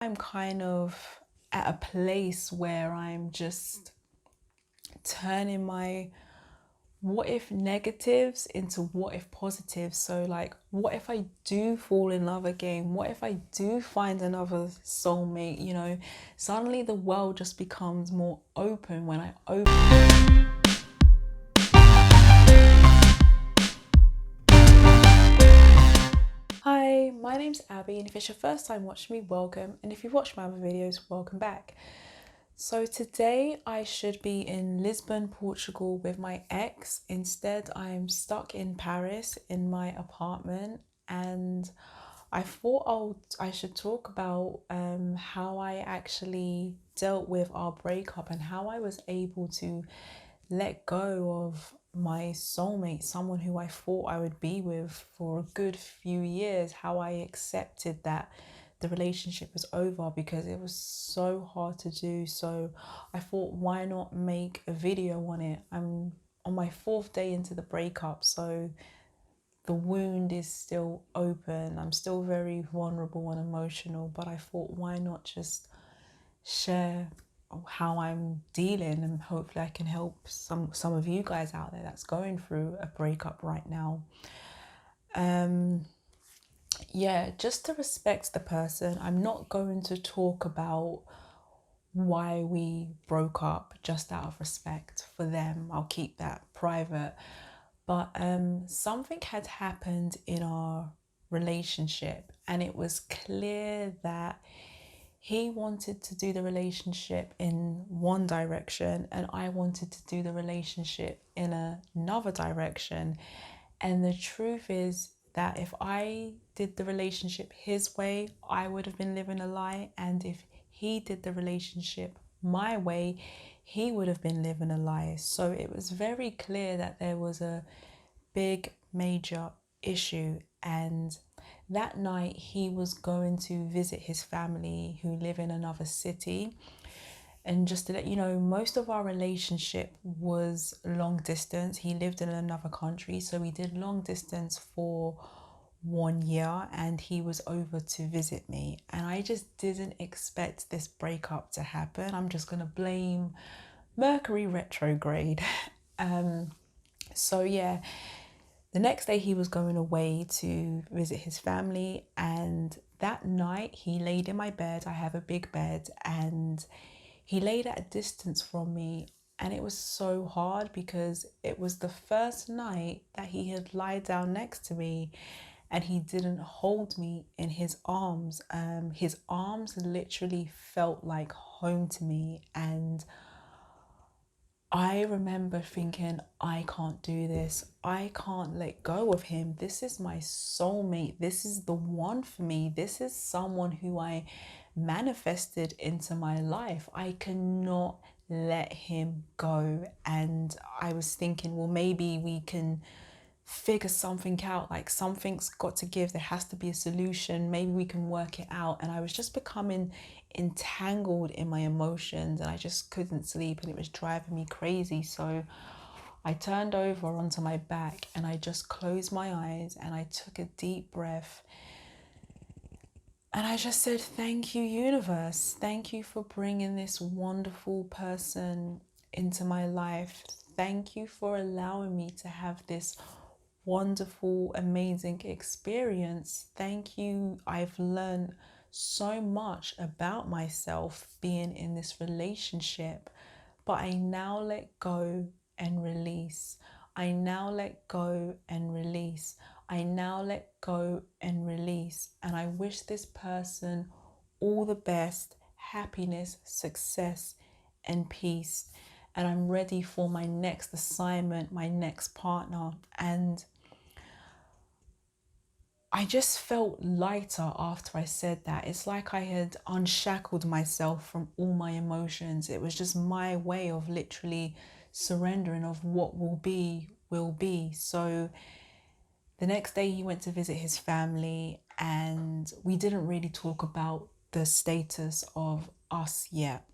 I'm kind of at a place where I'm just turning my what if negatives into what if positives. So, like, what if I do fall in love again? What if I do find another soulmate? Suddenly the world just becomes more open when I open. Hi, my name's Abby, and if it's your first time watching me, welcome. And if you've watched my other videos, welcome back. So today I should be in Lisbon, Portugal with my ex. Instead, I'm stuck in Paris in my apartment, and I thought I should talk about how I actually dealt with our breakup and how I was able to let go of my soulmate, someone who I thought I would be with for a good few years, how I accepted that the relationship was over because it was so hard to do. So I thought, why not make a video on it? I'm on my 4th day into the breakup, so the wound is still open. I'm still very vulnerable and emotional, but I thought, why not just share how I'm dealing, and hopefully I can help some of you guys out there that's going through a breakup right now. Yeah, just to respect the person, I'm not going to talk about why we broke up just out of respect for them. I'll keep that private. But something had happened in our relationship, and it was clear that he wanted to do the relationship in one direction and I wanted to do the relationship in another direction. And the truth is that if I did the relationship his way, I would have been living a lie. And if he did the relationship my way, he would have been living a lie. So it was very clear that there was a big major issue. And that night he was going to visit his family who live in another city. And just to let you know, most of our relationship was long distance. He lived in another country, so we did long distance for 1 year, and he was over to visit me. And I just didn't expect this breakup to happen. I'm just gonna blame Mercury retrograde. So yeah, the next day he was going away to visit his family, and that night he laid in my bed. I have a big bed, and he laid at a distance from me. And it was so hard because it was the first night that he had lied down next to me and he didn't hold me in his arms. His arms literally felt like home to me, and I remember thinking, I can't do this. I can't let go of him. This is my soulmate. This is the one for me. This is someone who I manifested into my life. I cannot let him go. And I was thinking, well, maybe we can figure something out. Like, something's got to give. There has to be a solution. Maybe we can work it out. And I was just becoming entangled in my emotions, and I just couldn't sleep, and it was driving me crazy. So I turned over onto my back and I just closed my eyes and I took a deep breath. And I just said, thank you, universe. Thank you for bringing this wonderful person into my life. Thank you for allowing me to have this wonderful, amazing experience. Thank you. I've learned so much about myself being in this relationship, but I now let go and release. I now let go and release. I now let go and release. And I wish this person all the best, happiness, success, and peace. And I'm ready for my next assignment, my next partner. And I just felt lighter after I said that. It's like I had unshackled myself from all my emotions. It was just my way of literally surrendering of what will be, will be. So the next day he went to visit his family, and we didn't really talk about the status of us yet.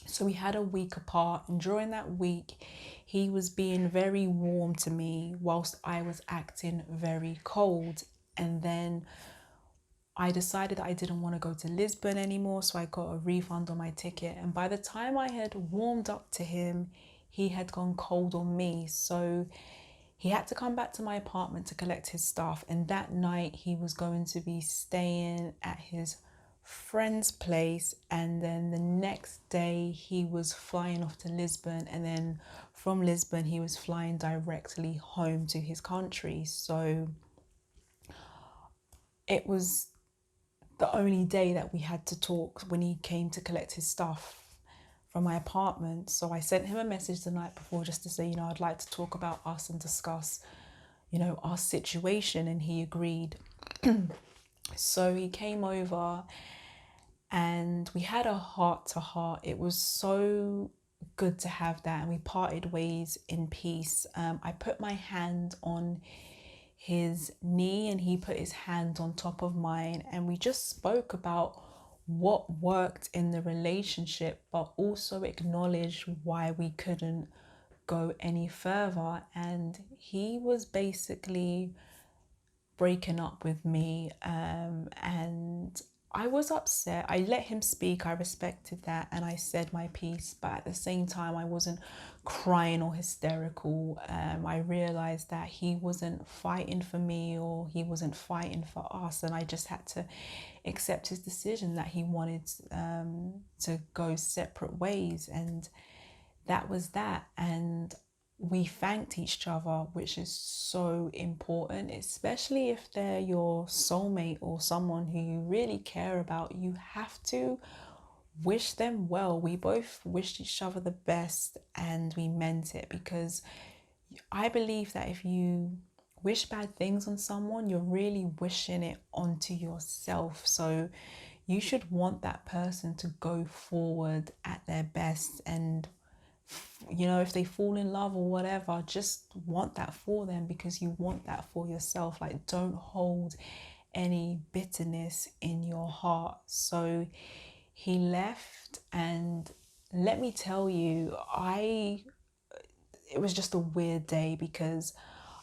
So we had a week apart, and during that week he was being very warm to me whilst I was acting very cold. And then I decided that I didn't want to go to Lisbon anymore, so I got a refund on my ticket. And by the time I had warmed up to him, he had gone cold on me. So he had to come back to my apartment to collect his stuff. And that night, he was going to be staying at his friend's place. And then the next day, he was flying off to Lisbon. And then from Lisbon, he was flying directly home to his country. So it was the only day that we had to talk when he came to collect his stuff from my apartment. So I sent him a message the night before just to say, I'd like to talk about us and discuss, our situation. And he agreed. So he came over and we had a heart to heart. It was so good to have that. And we parted ways in peace. I put my hand on his knee and he put his hand on top of mine, and we just spoke about what worked in the relationship, but also acknowledged why we couldn't go any further. And he was basically breaking up with me, and I was upset. I let him speak, I respected that, and I said my piece, but at the same time I wasn't crying or hysterical. I realized that he wasn't fighting for me or he wasn't fighting for us, and I just had to accept his decision that he wanted to go separate ways, and that was that. And we thanked each other, which is so important, especially if they're your soulmate or someone who you really care about. You have to wish them well. We both wished each other the best and we meant it, because I believe that if you wish bad things on someone, you're really wishing it onto yourself. So you should want that person to go forward at their best, and if they fall in love or whatever, just want that for them, because you want that for yourself. Like, don't hold any bitterness in your heart. So he left, and let me tell you, it was just a weird day, because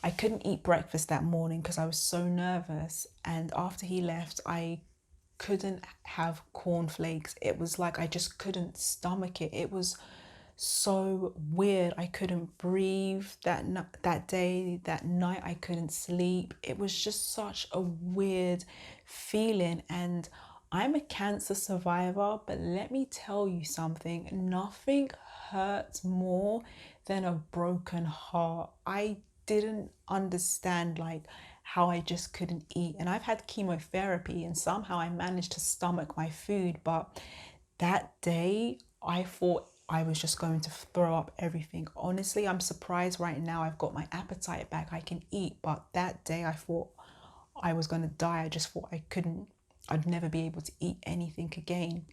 I couldn't eat breakfast that morning because I was so nervous. And after he left, I couldn't have cornflakes. It was like I just couldn't stomach it. It was so weird. I couldn't breathe that day, that night. I couldn't sleep. It was just such a weird feeling. And I'm a cancer survivor, but let me tell you something. Nothing hurts more than a broken heart. I didn't understand how I just couldn't eat. And I've had chemotherapy and somehow I managed to stomach my food. But that day I thought I was just going to throw up everything. Honestly, I'm surprised right now I've got my appetite back. I can eat. But that day I thought I was going to die. I just thought I'd never be able to eat anything again.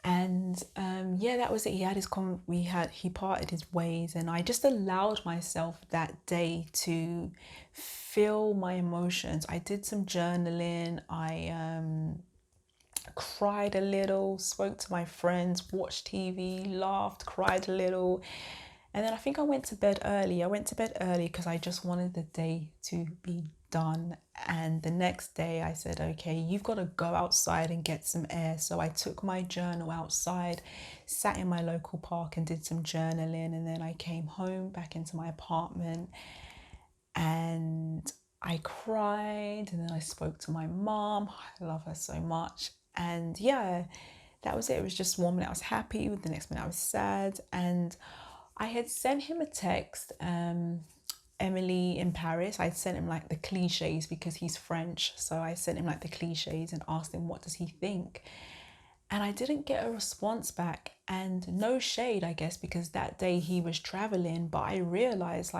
And that was it. He parted his ways, and I just allowed myself that day to feel my emotions. I did some journaling. I cried a little, spoke to my friends, watched TV, laughed, cried a little. And then I think I went to bed early. I went to bed early because I just wanted the day to be done. And the next day I said, okay, you've got to go outside and get some air. So I took my journal outside, sat in my local park and did some journaling. And then I came home back into my apartment and I cried. And then I spoke to my mom. I love her so much. And that was it. It was just 1 minute I was happy, the next minute I was sad. And I had sent him a text, Emily in Paris. I'd sent him the cliches because he's French. So I sent him the cliches and asked him, what does he think? And I didn't get a response back. And no shade, I guess, because that day he was traveling. But I realized,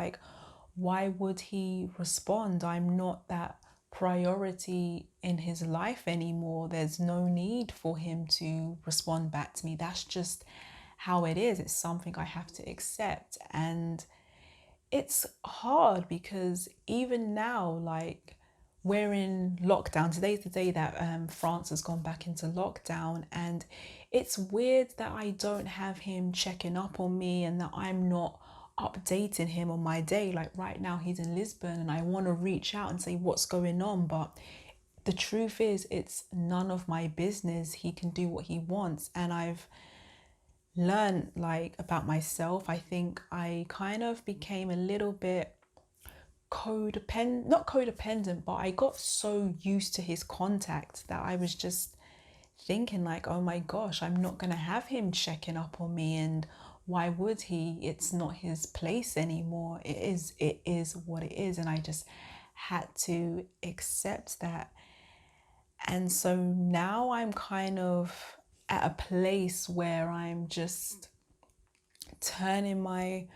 why would he respond? I'm not that priority in his life anymore. There's no need for him to respond back to me. That's just how it is. It's something I have to accept. And it's hard because even now, we're in lockdown. Today's the day that France has gone back into lockdown, and it's weird that I don't have him checking up on me and that I'm not updating him on my day. Right now he's in Lisbon and I want to reach out and say what's going on, but the truth is, it's none of my business. He can do what he wants. And I've learned like about myself. I think I kind of became a little bit codependent, not codependent, but I got so used to his contact that I was just thinking like, oh my gosh, I'm not gonna have him checking up on me, and why would he? It's not his place anymore. It is what it is. And I just had to accept that. And so now I'm kind of at a place where I'm just turning my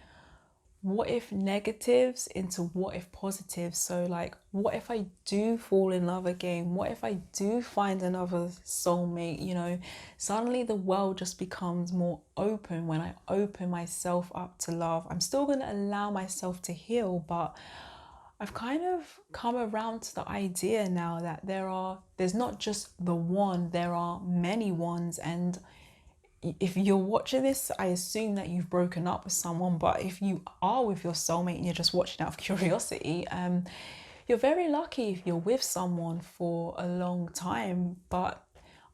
what if negatives into what if positives. So like, what if I do fall in love again? What if I do find another soulmate? Suddenly the world just becomes more open when I open myself up to love. I'm still going to allow myself to heal, but I've kind of come around to the idea now that there's not just the one, there are many ones. And if you're watching this, I assume that you've broken up with someone. But if you are with your soulmate and you're just watching out of curiosity, you're very lucky if you're with someone for a long time. But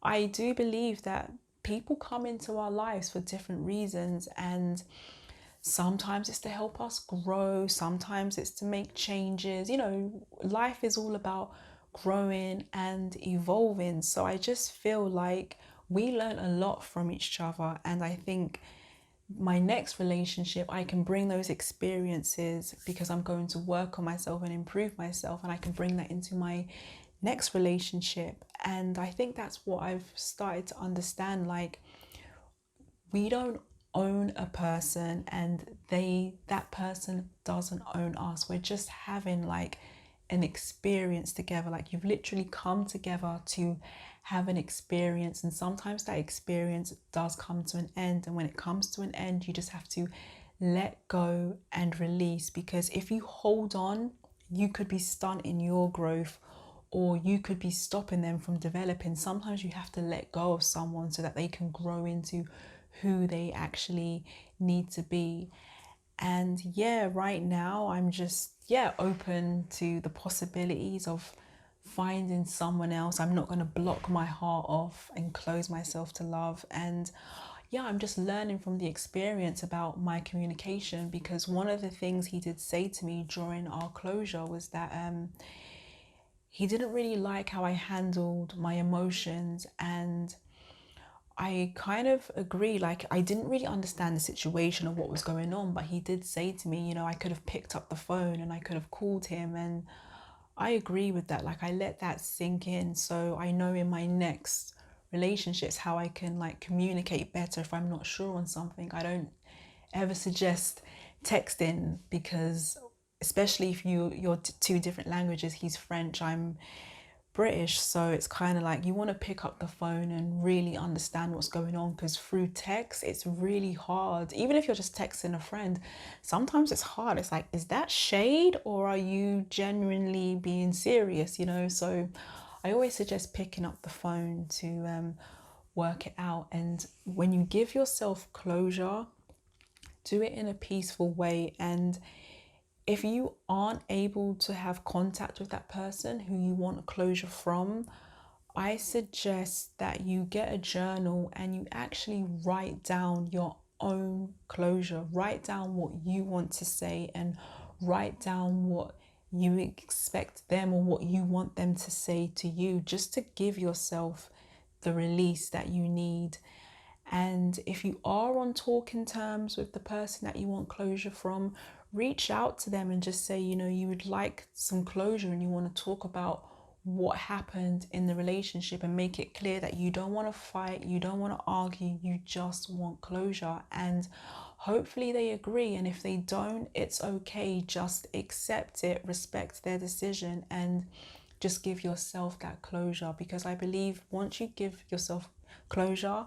I do believe that people come into our lives for different reasons, and sometimes it's to help us grow, sometimes it's to make changes. Life is all about growing and evolving. So I just feel like we learn a lot from each other. And I think my next relationship, I can bring those experiences because I'm going to work on myself and improve myself. And I can bring that into my next relationship. And I think that's what I've started to understand. Like, we don't own a person, and that person doesn't own us. We're just having like an experience together. Like, you've literally come together to have an experience, and sometimes that experience does come to an end. And when it comes to an end, you just have to let go and release, because if you hold on, you could be stunting your growth, or you could be stopping them from developing. Sometimes you have to let go of someone so that they can grow into who they actually need to be. And yeah, right now I'm just open to the possibilities of finding someone else. I'm not going to block my heart off and close myself to love. And yeah, I'm just learning from the experience about my communication, because one of the things he did say to me during our closure was that he didn't really like how I handled my emotions. And I kind of agree. Like, I didn't really understand the situation of what was going on, but he did say to me, I could have picked up the phone and I could have called him. And I agree with that. Like, I let that sink in. So I know in my next relationships how I can like communicate better if I'm not sure on something. I don't ever suggest texting, because especially if you're two different languages, he's French, I'm British, so it's kind of like you want to pick up the phone and really understand what's going on, because through text it's really hard. Even if you're just texting a friend, sometimes it's hard. It's like, is that shade or are you genuinely being serious? So I always suggest picking up the phone to work it out. And when you give yourself closure, do it in a peaceful way. And if you aren't able to have contact with that person who you want a closure from, I suggest that you get a journal and you actually write down your own closure. Write down what you want to say, and write down what you expect them or what you want them to say to you, just to give yourself the release that you need. And if you are on talking terms with the person that you want closure from, reach out to them and just say, you would like some closure and you want to talk about what happened in the relationship, and make it clear that you don't want to fight, you don't want to argue, you just want closure. And hopefully they agree. And if they don't, it's okay. Just accept it, respect their decision, and just give yourself that closure. Because I believe once you give yourself closure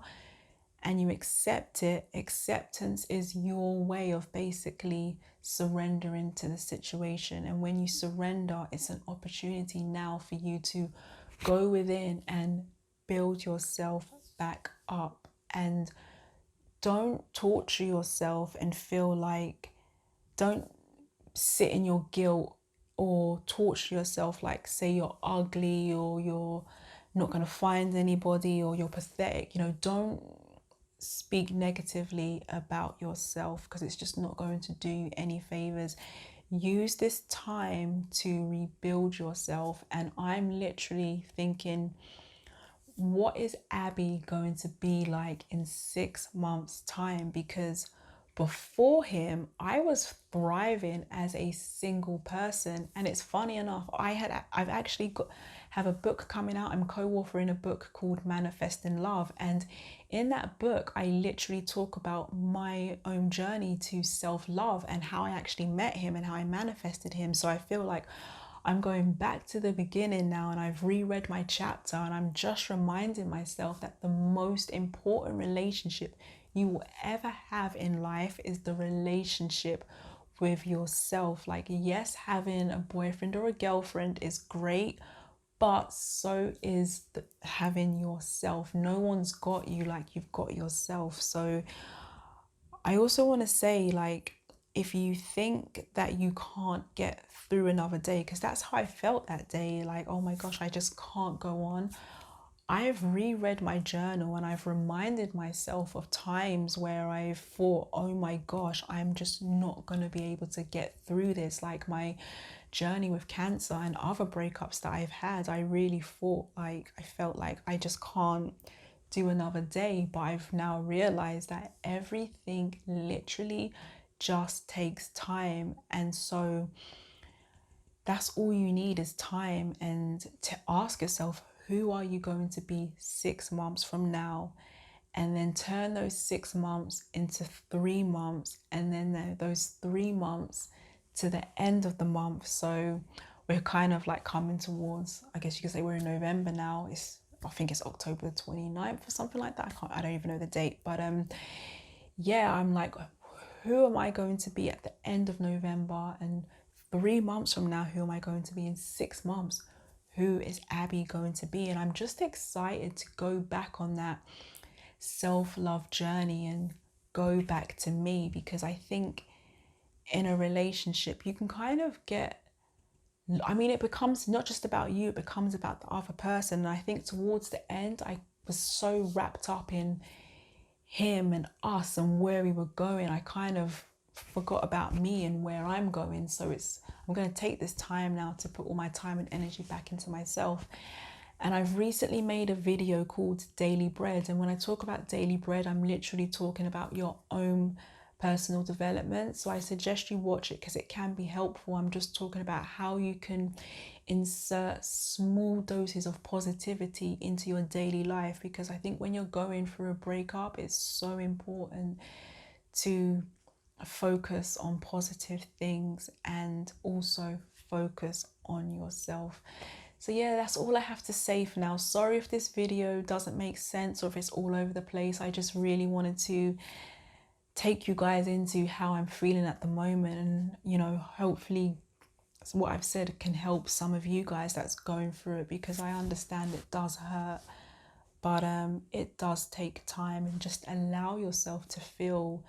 and you accept it, acceptance is your way of basically surrendering to the situation. And when you surrender, it's an opportunity now for you to go within and build yourself back up. And don't torture yourself and feel like, don't sit in your guilt or torture yourself, like say you're ugly or you're not going to find anybody or you're pathetic. You know, don't speak negatively about yourself, because it's just not going to do you any favors. Use this time to rebuild yourself. And I'm literally thinking, what is Abby going to be like in 6 months' time? Because before him, I was thriving as a single person. And it's funny enough, I've actually have a book coming out. I'm co-authoring a book called Manifesting Love, and in that book I literally talk about my own journey to self-love and how I actually met him and how I manifested him. So I feel like I'm going back to the beginning now, and I've reread my chapter, and I'm just reminding myself that the most important relationship you will ever have in life is the relationship with yourself. Like, yes, having a boyfriend or a girlfriend is great, but so is having yourself. No one's got you like you've got yourself. So I also want to say, like, if you think that you can't get through another day, because that's how I felt that day, like, oh my gosh, I just can't go on. I've reread my journal and I've reminded myself of times where I thought, oh my gosh, I'm just not going to be able to get through this. Like my journey with cancer and other breakups that I've had, I really thought, like, I felt like I just can't do another day. But I've now realized that everything literally just takes time. And so that's all you need is time, and to ask yourself, who are you going to be 6 months from now? And then turn those 6 months into 3 months, and then those 3 months to the end of the month. So we're kind of like coming towards, I guess you could say we're in November now. I think it's October the 29th or something like that. I don't even know the date, but yeah, I'm like, who am I going to be at the end of November? And 3 months from now, who am I going to be in 6 months? Who is Abby going to be? And I'm just excited to go back on that self-love journey and go back to me, because I think in a relationship you can kind of get, I mean, it becomes not just about you, it becomes about the other person. And I think towards the end I was so wrapped up in him and us and where we were going, I kind of forgot about me and where I'm going. So I'm going to take this time now to put all my time and energy back into myself. And I've recently made a video called Daily Bread. And when I talk about daily bread, I'm literally talking about your own personal development. So I suggest you watch it because it can be helpful. I'm just talking about how you can insert small doses of positivity into your daily life, because I think when you're going through a breakup, it's so important to focus on positive things and also focus on yourself. So yeah, that's all I have to say for now. Sorry if this video doesn't make sense or if it's all over the place. I just really wanted to take you guys into how I'm feeling at the moment, and you know, hopefully what I've said can help some of you guys that's going through it, because I understand it does hurt, but it does take time. And just allow yourself to feel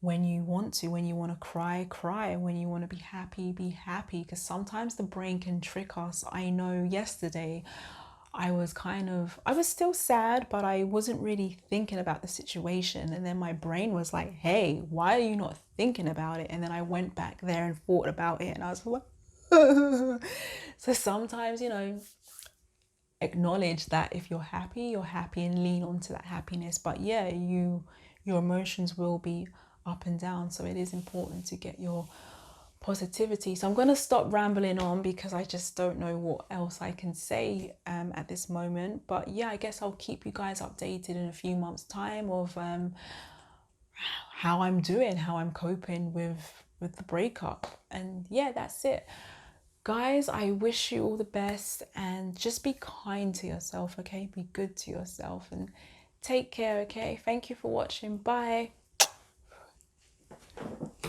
when you want to. When you want to cry, cry. When you want to be happy, be happy, because sometimes the brain can trick us. I know yesterday I was still sad, but I wasn't really thinking about the situation. And then my brain was like, hey, why are you not thinking about it? And then I went back there and thought about it, and I was like, so sometimes, you know, acknowledge that if you're happy, and lean onto that happiness. But yeah, your emotions will be up and down. So it is important to get your positivity. So I'm going to stop rambling on because I just don't know what else I can say at this moment. But yeah, I guess I'll keep you guys updated in a few months' time of how I'm doing, how I'm coping with the breakup. And yeah, that's it. Guys, I wish you all the best, and just be kind to yourself, okay? Be good to yourself and take care, okay? Thank you for watching. Bye.